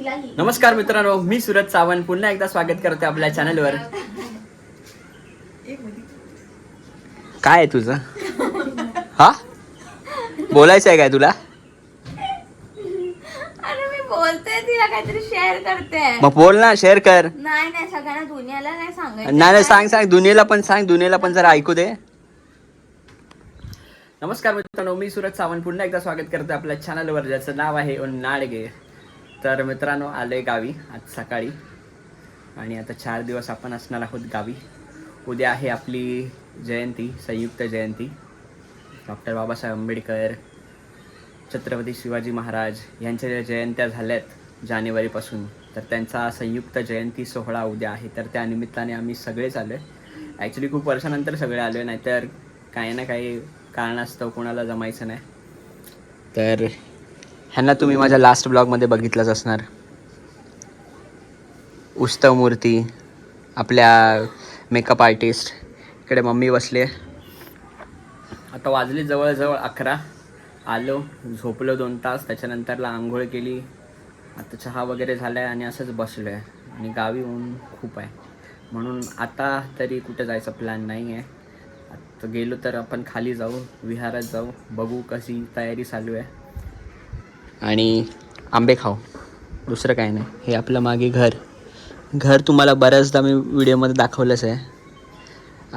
नमस्कार मित्रांनो, मी सूरज सावंत पुन्हा एकदा स्वागत करते आपल्या चॅनलवर. काय आहे तुझं? हा, बोलायचं आहे काय तुला? अरे मी बोलते, तिला काहीतरी शेअर करते. मग बोल ना, शेअर कर. नाही सगळ्यांना दुनियाला नाही सांगायचं. नाही सांग दुनियेला पण सांग, दुनियेला पण जरा ऐकू दे. नमस्कार मित्रांनो, मी सूरज सावंत पुन्हा एकदा स्वागत करते आपल्या चॅनलवर, ज्याचं नाव आहे उन्हाळगे. तर मित्रांनो, आले गावी आज सकाळी आणि आता 4 दिवस आपण असणार आहोत गावी. उद्या आहे आपली जयंती, संयुक्त जयंती. डॉक्टर बाबासाहेब आंबेडकर, छत्रपती शिवाजी महाराज यांच्या ज्या जयंत्या झाल्यात जानेवारीपासून, तर त्यांचा संयुक्त जयंती सोहळा उद्या आहे. तर त्या निमित्ताने आम्ही सगळेच आलो आहे. ॲक्च्युली खूप वर्षानंतर सगळे आलो आहे, नाहीतर काही ना काही कारणास्तव कोणाला जमायचं नाही. तर ह्यांना तुम्ही माझ्या लास्ट ब्लॉगमध्ये बघितलंच असणार. उत्सव मूर्ती, आपल्या मेकअप आर्टिस्ट. इकडे मम्मी बसले. आता वाजली जवळजवळ 11. आलो, झोपलो 2 तास, त्याच्यानंतरला आंघोळ केली. आता चहा वगैरे झाला आहे आणि असंच बसलो आहे. आणि गावी ऊन खूप आहे, म्हणून आता तरी कुठं जायचा प्लॅन नाही आहे. आता गेलो तर आपण खाली जाऊ, विहारात जाऊ, बघू कशी तयारी चालू आहे. आणि आंबे खाऊ, दुसरं काही नाही. हे आपलं मागे घर तुम्हाला बऱ्याचदा मी व्हिडिओमध्ये दाखवलंच आहे.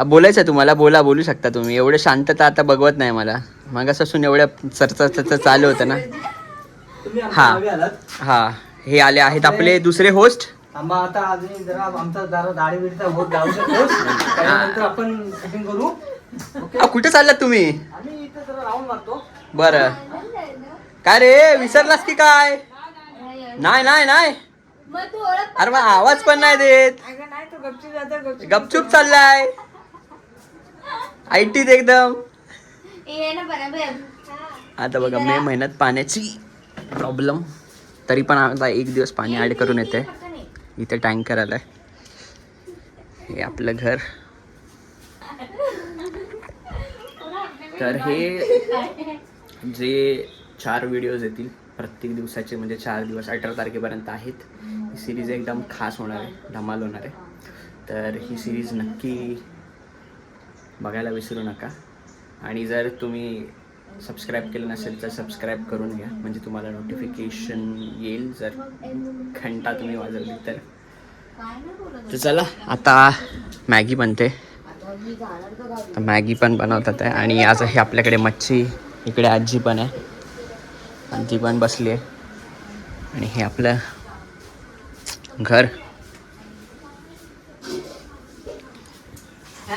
बोलायचं आहे तुम्हाला, बोलू शकता तुम्ही. एवढं शांतता आता बघवत नाही मला. मागापासून एवढ्या चर्चा चालू होतं ना. हां हे आले आहेत आपले दुसरे होस्ट. आता अजून जरा आमचा जरा दाढी बिडीचा होत जाऊ शकतो, त्यानंतर आपण शूटिंग करू. कुठे चाललात तुम्ही? आम्ही इथे जरा राऊंड मारतो. बरं. काय रे, विसरलास की काय? नाही. मग तू ओळख. अरे मग आवाज पण नाही देत. नाही तो गपचूप चाललाय आयटीत एकदम. ये ना बरोबर. आता बघा, मे महिन्यात पाण्याची प्रॉब्लेम, तरी पण आता 1 दिवस पाणी ॲड करून येते. इथे टँकर आलाय. हे आपलं घर. तर हे जे 4 व्हिडिओज येतील प्रत्येक दिवसाचे, म्हणजे 4 दिवस 18 तारखेपर्यंत आहेत. ही सिरीज एकदम खास होणार आहे, धमाल होणार आहे. तर ही सिरीज नक्की बघायला विसरू नका. आणि जर तुम्ही सबस्क्राईब केलं नसेल तर सबस्क्राईब करून घ्या, म्हणजे तुम्हाला नोटिफिकेशन येईल जर घंटा तुम्ही वाजवली तर. चला, आता मॅगी बनते. मॅगी पण बनवतात आहे. आणि आज हे आपल्याकडे मच्छी. इकडे आजी पण आहे, आजी पण बसली आहे. आणि हे आपलं घर.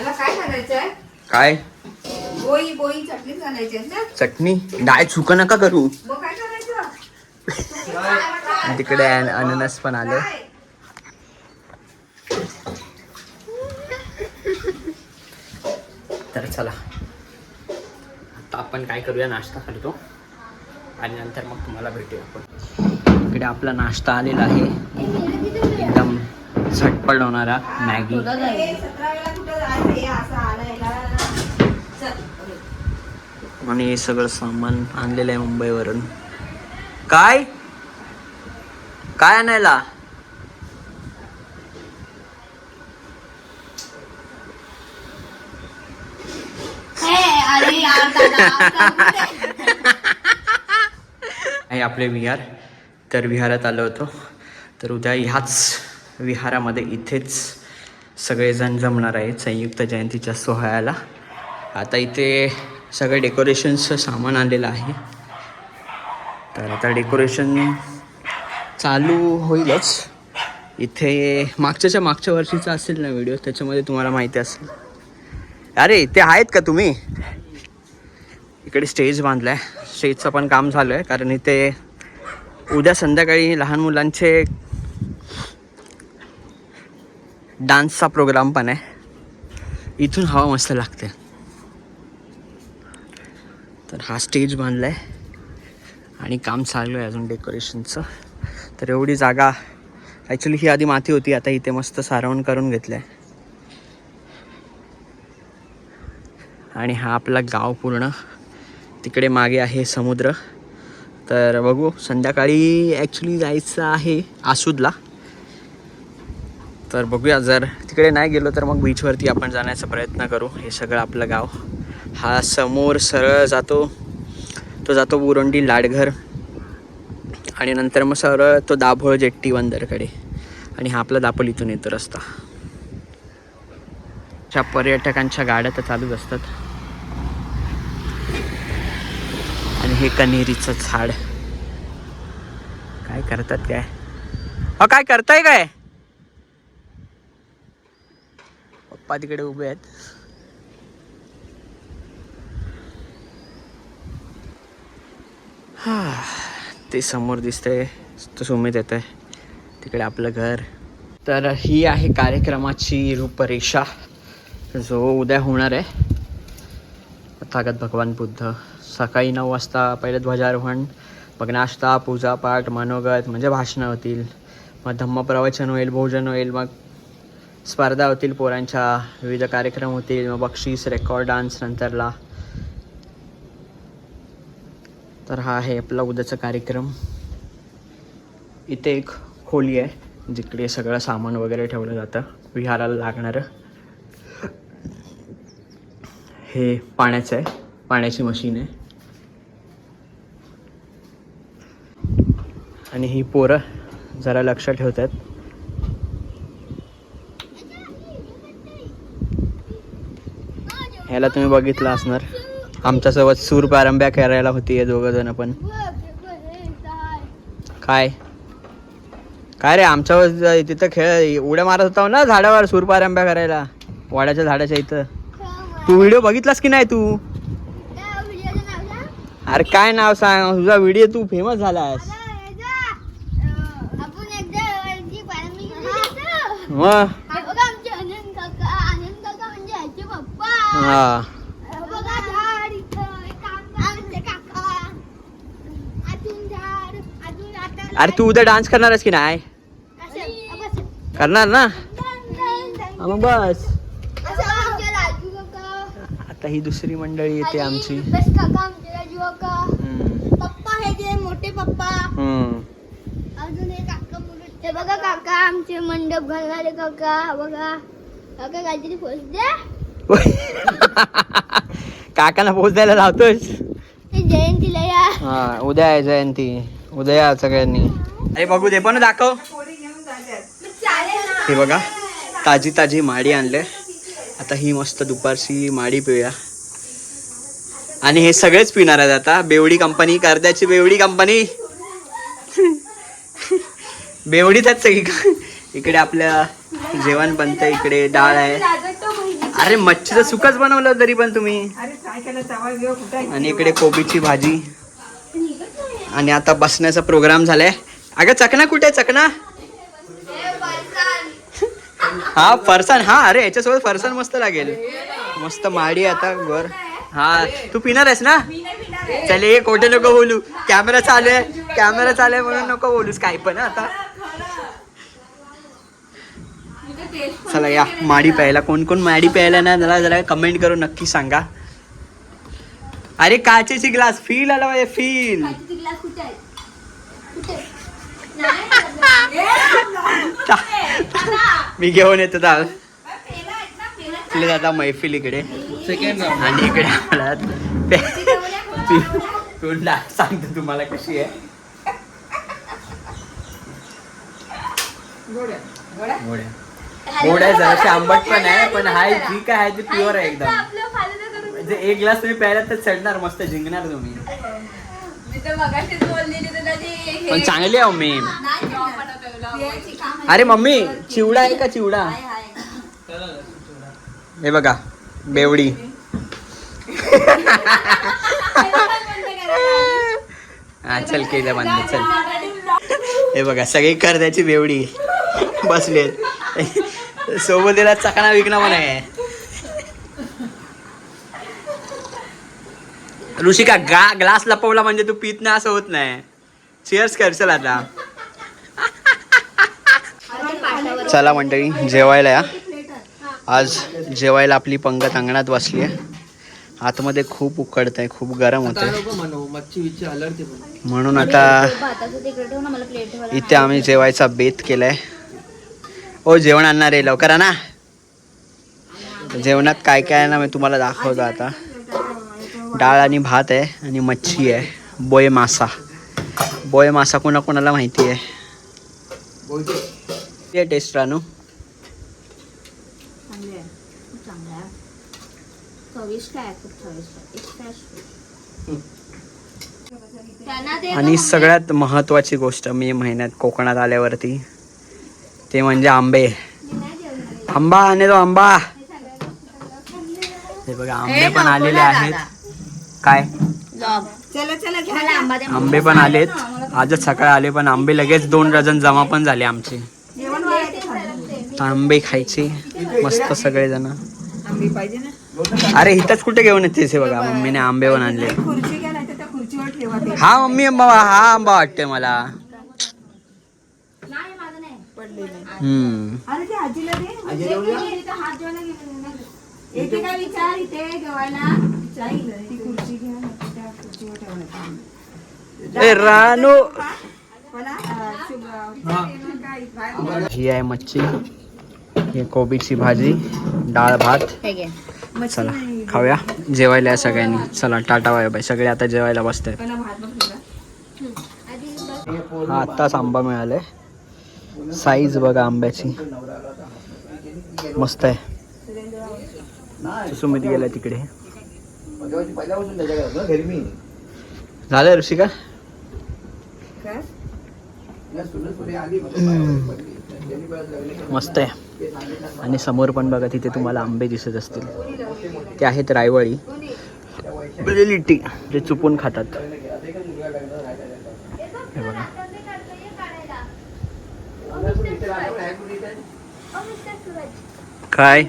काय करायचंय? काय बोई चटणी घालायची ना. चटणी डाळ चुक नका करू. मग काय करायचं? तिकडे अननस पण आले. तर चला, आता आपण काय करूया, नाश्ता करतो आणि नंतर मग तुम्हाला भेटूया आपण. इकडे आपला नाश्ता आलेला आहे, एकदम झटपट होणारा मॅगी. आणि हे सगळं सामान आणलेलं आहे मुंबईवरून. काय आणायला? आहे आपले विहार. तर विहारात आलो होतो. तर उद्या ह्याच विहारामध्ये इथेच सगळेजण जमणार आहेत संयुक्त जयंतीच्या सोहळ्याला. आता इथे सगळे डेकोरेशनचं सामान आलेलं आहे. तर आता डेकोरेशन चालू होईलच. इथे मागच्या वर्षीचा असेल ना व्हिडिओ, त्याच्यामध्ये तुम्हाला माहिती असेल. अरे इथे आहेत का तुम्ही? इकडे स्टेज बांधला आहे. स्टेजचं पण काम झालं आहे, कारण इथे उद्या संध्याकाळी लहान मुलांचे डान्सचा प्रोग्राम पण आहे. इथून हवा मस्त लागते. तर हा स्टेज बांधला आहे आणि काम चालू आहे अजून डेकोरेशनचं. तर एवढी जागा, ॲक्च्युली ही आधी माती होती, आता इथे मस्त सारवण करून घेतलं आहे. आणि हा आपला गाव पूर्ण. तिकडे मागे आहे समुद्र. तर बघू संध्याकाळी ॲक्च्युली जायचं आहे आसूदला. तर बघूया, जर तिकडे नाही गेलो तर मग बीचवरती आपण जाण्याचा प्रयत्न करू. हे सगळं आपलं गाव, हा समोर सरळ जातो, तो जातो बुरोंडी लाडघर आणि नंतर मग सरळ तो दाभोळ जेट्टी बंदरकडे आणि हा आपला दापोलीतून येतो रस्ता. च्या पर्यटकांच्या गाड्या तर चालूच असतात. आणि हे कन्हेरीचं झाड, काय करतात काय? हा काय करताय काय? पप्पा तिकडे उभे आहेत. हा ते समोर दिसतंय तो सुमित येत आहे, तिकडे आपलं घर. तर ही आहे कार्यक्रमाची रूपरेषा जो उद्या होणार आहे. तथागत भगवान बुद्ध सकाळी 9 वाजता पहिले ध्वजारोहण, मग नाश्ता, पूजापाठ, मनोगत म्हणजे भाषणं होतील, मग धम्मप्रवचन होईल, भोजन होईल, मग स्पर्धा होतील पोरांच्या, विविध कार्यक्रम होतील, मग बक्षीस, रेकॉर्ड डान्स नंतरला. तर हा आहे आपला उद्याचा कार्यक्रम. इथे एक खोली आहे जिकडे सगळं सामान वगैरे ठेवलं जातं विहाराला लागणारं. हे पाण्याचं आहे, पाण्याची मशीन आहे. आणि ही पोरं जरा लक्ष ठेवतात. ह्याला तुम्ही बघितलं असणार, आमच्यासोबत सूर पारंब्या करायला होती हे दोघं जण. पण काय काय रे, आमच्यावर तिथं खेळ उड्या मारत होता ना झाडावर सूर पारंब्या करायला, वाड्याच्या झाडाच्या इथं. तू व्हिडिओ बघितलास की नाही तू? अरे काय नाव सांग तुझा, व्हिडिओ तू फेमस झालास. मग हा, अरे तू उद्या डान्स करणार आहेस की नाही? करणार ना, मग बस. आता ही दुसरी मंडळी येते आमची. पप्पा हे जे मोठे पप्पा, अजून हे काका, हे बघा काका आमचे मंडप घालणारे काका. बघा काका काहीतरी पोच द्या. काकांना पोच द्यायला लावतोस. जयंतीला या. हा उद्या आहे जयंती, उद्या या सगळ्यांनी. अरे बघू दे पण दाखव. हे बघा ताजी ताजी माडी आणले. आता ही मस्त दुपारची माडी पिऊया. आणि हे सगळेच पिणार आहेत आता. बेवडी कंपनी, कर्द्याची बेवडी कंपनी, बेवडीच आहेत सगळी. इकडे आपल्या जेवण बनतंय, इकडे डाळ आहे. अरे मच्छीचं सुकच बनवलं तरी पण तुम्ही. आणि इकडे कोबीची भाजी. आणि आता बसण्याचा प्रोग्राम झालाय. अगं चकना कुठे आहे? चकना हा फरसाण. हा अरे याच्यासोबत फरसाण मस्त लागेल. मस्त माडी आता वर. हा तू पिणार आहेस ना? चले ये, खोटे नको बोलू. कॅमेरा चालू आहे म्हणून नको बोलूस काय पण. आता चला या माडी प्यायला. कोण कोण माडी प्यायला ना जरा कमेंट करून नक्की सांगा. अरे काचेची ग्लास, फील आला पाहिजे, फील. मी घेऊन येतो आता मैफिल इकडे. आणि इकडे आम्हाला तोंडला सांगतो तुम्हाला कशी आहे. गोड आहे, जराशी आंबट पण आहे, पण हाय जी काय आहे ती प्युअर आहे एकदम. म्हणजे एक ग्लास तुम्ही प्यायला तर चढणार, मस्त जिंकणार तुम्ही. पण चांगली आहे मम्मी. अरे मम्मी चिवडा आहे का? चिवडा हे बघा बेवडी. हा चल केलं बंद चल. हे बघा सगळी कर्द्याची बेवडी बसले सोबत. त्याला चकना विकणं पण आहे. ऋषिका ग्लास लपवला म्हणजे तू पित नाही असं होत नाही. चीअर्स कर चल आता. चला मंडळी जेवायला या. आज जेवायला आपली पंगत अंगणात बसली आहे. आतमध्ये खूप उकडत आहे, खूप गरम होत आहे. म्हणून आता भाताचं तिकडे ठेव ना, मला प्लेट ठेवायला इथे आम्ही जेवायचा बेत केलाय. ओ जेवण आणणार आहे, लवकर आणा. जेवणात काय काय आहे ना मी तुम्हाला दाखवतो आता. डाळ आणि भात आहे आणि मच्छी आहे, बोय मासा. बोय मासा कोणाकोणाला माहिती आहे. ते टेस्ट रानू. चांगले आहे, खूप चांगलं आहे. चविष्ट आहे, खूप चविष्ट आहे. त्यांना ते आणि सगळ्यात महत्त्वाची गोष्ट मी महिन्यात कोकणात आल्यावरती ते म्हणजे आंबे. आंबा आणि तो आंबा. हे बघा आंबे पण आलेले आहेत. काय आंबे पण आलेत, आजच सकाळी आले, पण आंबे लगेच 2 डझन जमा पण झाले आमचे. आंबे खायचे मस्त सगळेजण. अरे इथंच कुठे घेऊन येतेस? हे बघा मम्मीने आंबे पण आणले. हा मम्मी आंबा, हा आंबा वाटतोय मला. ए रानू, ही आहे मच्छी, ही कोबीची भाजी, डाळ भात. चला खाऊया, जेवायला या सगळ्यांनी. चला टाटा बाय बाय. सगळे आता जेवायला बसतात. हा आत्ताच आंबा मिळालाय. साईज बघा आंब्याची मस्त आहे. सुमित गेला तिकडे. झालं ऋषिका? मस्त आहे. आणि समोर पण बघा तिथे तुम्हाला आंबे दिसत असतील, ते आहेत रायवळी लिटी, जे चुपून खातात. हे बघा काय.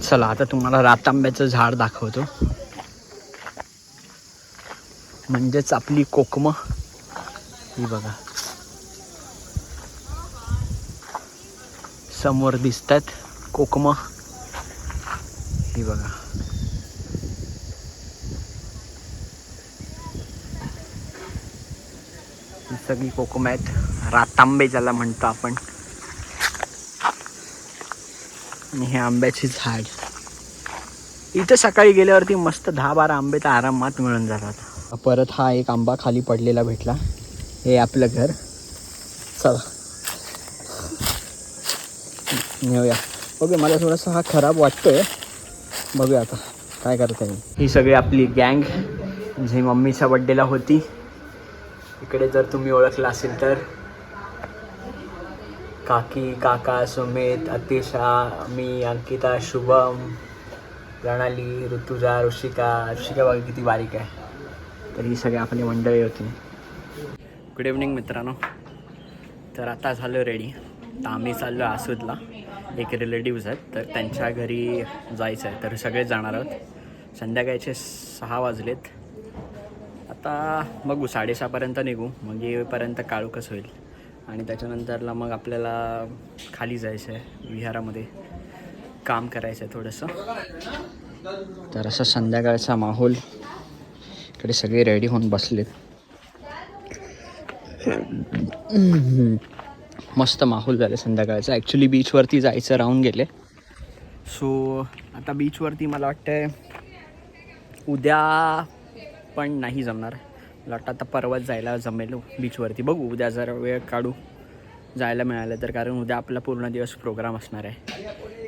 चला आता तुम्हाला रातांब्याचं झाड दाखवतो, म्हणजेच आपली कोकम. ही बघा समोर दिसतात कोकम. ही बघा ही सगळी कोकम आहेत, रातांबे ज्याला म्हणतो आपण. आणि हे आंब्याची झाड. इथं सकाळी गेल्यावरती मस्त 10-12 आंबे तर आरामात मिळून जातात. परत हा एक आंबा खाली पडलेला भेटला. हे आपलं घर. चला नेऊया. ओके, मला थोडासा हा खराब वाटतोय, बघूया आता काय करता येईल. ही सगळी आपली गँग जी मम्मीच्या बड्डेला होती. इकडे जर तुम्ही ओळखला असेल तर काकी, काका, सुमित, अतिशा, मी, अंकिता, शुभम, प्रणाली, ऋतुजा, ऋषिका बघा किती बारीक आहे. तर ही सगळी आपली मंडळी होती. गुड इव्हनिंग मित्रांनो. तर आता झालं रेडी. तर आम्ही चाललो आसूदला. एक रिलेटिव्स आहेत, तर त्यांच्या घरी जायचं आहे. तर सगळेच जाणार आहोत. संध्याकाळचे 6 वाजलेत. आता बघू 6:30पर्यंत निघू, मग येईपर्यंत काळोखच होईल. आणि त्याच्यानंतरला मग आपल्याला खाली जायचं आहे, विहारामध्ये काम करायचं आहे थोडंसं. तर असं संध्याकाळचा माहोल. इकडे सगळे रेडी होऊन बसलेत. मस्त माहोल झालं संध्याकाळचं. ॲक्च्युली बीचवरती जायचं राहून गेले. सो आता बीचवरती मला वाटतं उद्या पण नाही जमणार. मला वाटतं आता परवाच जायला जमेल बीचवरती. बघू उद्या जर वेळ काढू जायला मिळालं तर, कारण उद्या आपला पूर्ण दिवस प्रोग्राम असणार आहे.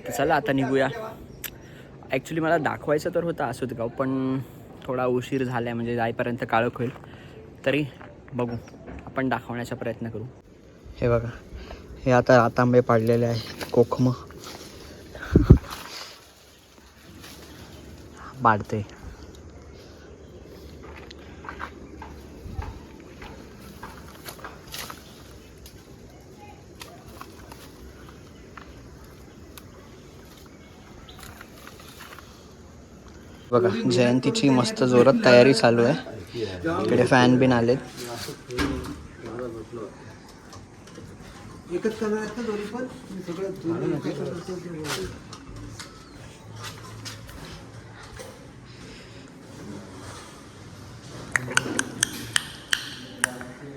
तर चला आता निघूया. ॲक्च्युली मला दाखवायचं तर होतं आसूदगाव, पण थोडा उशीर झाला आहे, म्हणजे जाईपर्यंत काळोख होईल. तरी बघू, आपण दाखवण्याचा प्रयत्न करू. हे बघा, हे आता रातांबे पाडलेले आहेत, कोकम पाडते. बघा जयंतीची मस्त जोरात तयारी चालू आहे. इकडे फॅन बिन आलेत. एकच कलर आहेत ना दोन्ही पण सगळं दोन्ही एकच असतं ते.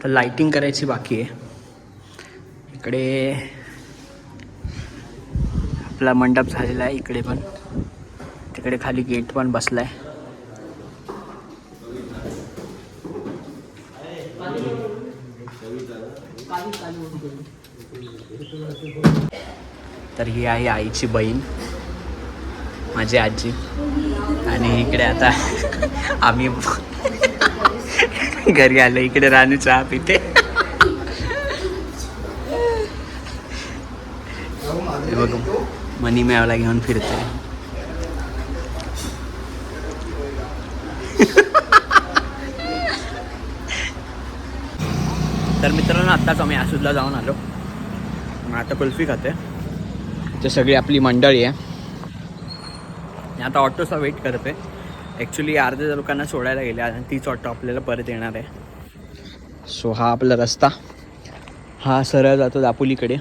तर लाइटिंग करायची बाकी आहे. इकडे आपला मंडप झालेला आहे, इकडे पण, तिकडे खाली गेट पण बसलाय. तर ही आहे आईची बहीण, माझी आजी. आणि इकडे आता आम्ही घरी आलो. इकडे रानू चहा पिते. हे बघ, मनी मेळाला घेऊन फिरते. तर मित्रांनो, आत्ताच आम्ही आसूदला जाऊन आलो. मग आता कुल्फी खाते. ते सगळी आपली मंडळी आहे. आता ऑटोचा वेट करते. ॲक्च्युली अर्ध्या लोकांना सोडायला गेले आणि तीच ऑटो आपल्याला परत येणार आहे. सो हा आपला रस्ता, हा सरळ जातो दापोलीकडे.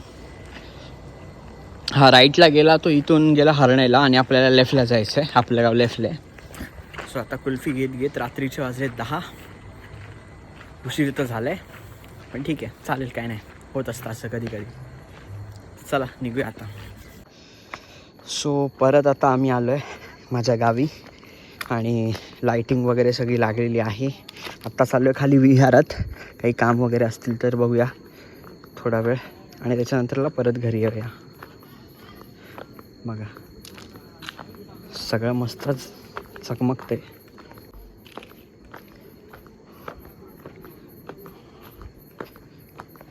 हा राईटला गेला तो इथून गेला हरण्याला आणि आपल्याला लेफ्टला जायचं आहे. आपलं गाव लेफ्टला आहे. सो आता कुल्फी घेत घेत रात्रीचे वाजले 10. उशीर तर झालं आहे, पण ठीक आहे, चालेल, काय नाही, होत असतं असं कधी कधी. चला निघूया आता. सो परत आता आम्ही आलो आहे माझ्या गावी आणि लाईटिंग वगैरे सगळी लागलेली आहे. आत्ता चाललो आहे खाली विहारात. काही काम वगैरे असतील तर बघूया थोडा वेळ आणि त्याच्यानंतरला परत घरी येऊया. बघा सगळं मस्तच चकमकते.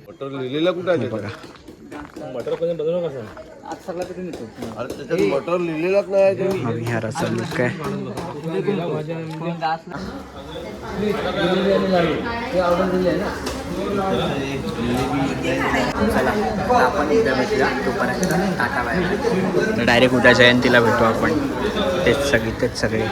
मटर लिहिलेला कुठं आहे? बघा मटर पण बनवलं कसं? आज सगळा तिथे नेतो. अरे त्याच्यात मटर लिहिलेलाच नाही. हा विहाराचा लुक आहे. आपण उद्या भेटूया. तोपर्यंत टाटा बाय बाय. तर डायरेक्ट उद्या जयंतीला भेटू आपण. तेच सगळे